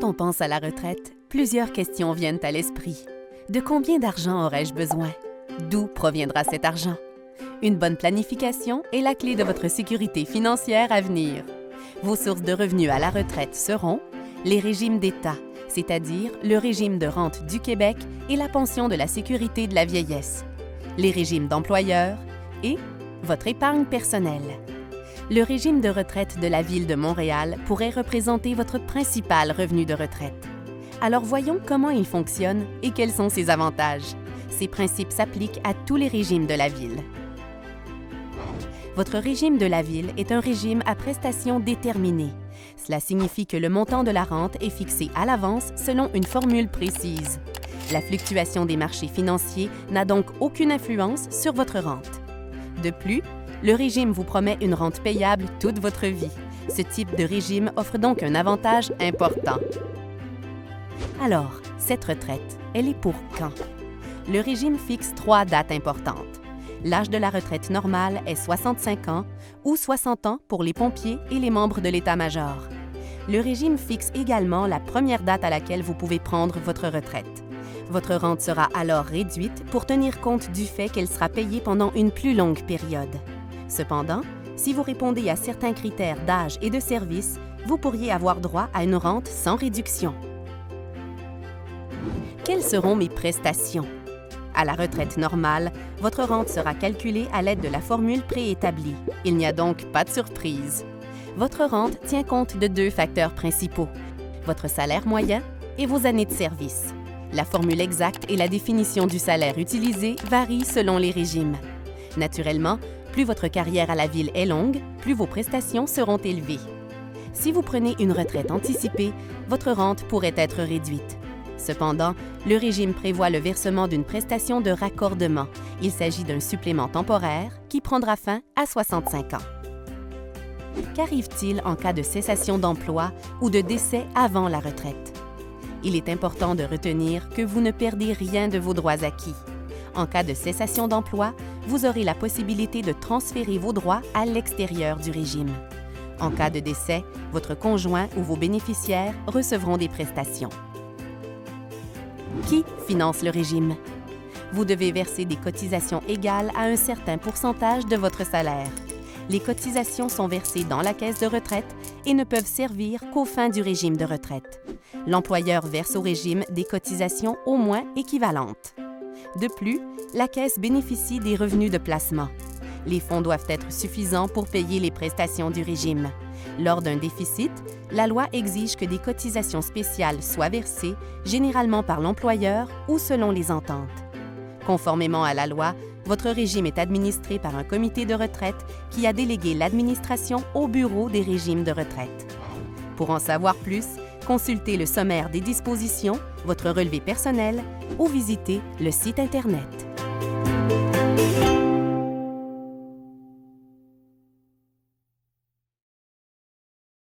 Quand on pense à la retraite, plusieurs questions viennent à l'esprit. De combien d'argent aurais-je besoin? D'où proviendra cet argent? Une bonne planification est la clé de votre sécurité financière à venir. Vos sources de revenus à la retraite seront les régimes d'État, c'est-à-dire le régime de rente du Québec et la pension de la sécurité de la vieillesse, les régimes d'employeurs et votre épargne personnelle. Le régime de retraite de la Ville de Montréal pourrait représenter votre principal revenu de retraite. Alors voyons comment il fonctionne et quels sont ses avantages. Ces principes s'appliquent à tous les régimes de la Ville. Votre régime de la Ville est un régime à prestations déterminées. Cela signifie que le montant de la rente est fixé à l'avance selon une formule précise. La fluctuation des marchés financiers n'a donc aucune influence sur votre rente. De plus, le régime vous promet une rente payable toute votre vie. Ce type de régime offre donc un avantage important. Alors, cette retraite, elle est pour quand? Le régime fixe 3 dates importantes. L'âge de la retraite normale est 65 ans ou 60 ans pour les pompiers et les membres de l'état-major. Le régime fixe également la première date à laquelle vous pouvez prendre votre retraite. Votre rente sera alors réduite pour tenir compte du fait qu'elle sera payée pendant une plus longue période. Cependant, si vous répondez à certains critères d'âge et de service, vous pourriez avoir droit à une rente sans réduction. Quelles seront mes prestations? À la retraite normale, votre rente sera calculée à l'aide de la formule préétablie. Il n'y a donc pas de surprise. Votre rente tient compte de 2 facteurs principaux, votre salaire moyen et vos années de service. La formule exacte et la définition du salaire utilisé varient selon les régimes. Naturellement, plus votre carrière à la Ville est longue, plus vos prestations seront élevées. Si vous prenez une retraite anticipée, votre rente pourrait être réduite. Cependant, le régime prévoit le versement d'une prestation de raccordement. Il s'agit d'un supplément temporaire qui prendra fin à 65 ans. Qu'arrive-t-il en cas de cessation d'emploi ou de décès avant la retraite? Il est important de retenir que vous ne perdez rien de vos droits acquis. En cas de cessation d'emploi, vous aurez la possibilité de transférer vos droits à l'extérieur du régime. En cas de décès, votre conjoint ou vos bénéficiaires recevront des prestations. Qui finance le régime? Vous devez verser des cotisations égales à un certain pourcentage de votre salaire. Les cotisations sont versées dans la caisse de retraite et ne peuvent servir qu'aux fins du régime de retraite. L'employeur verse au régime des cotisations au moins équivalentes. De plus, la caisse bénéficie des revenus de placement. Les fonds doivent être suffisants pour payer les prestations du régime. Lors d'un déficit, la loi exige que des cotisations spéciales soient versées, généralement par l'employeur ou selon les ententes. Conformément à la loi, votre régime est administré par un comité de retraite qui a délégué l'administration au bureau des régimes de retraite. Pour en savoir plus, consultez le sommaire des dispositions, votre relevé personnel ou visitez le site Internet.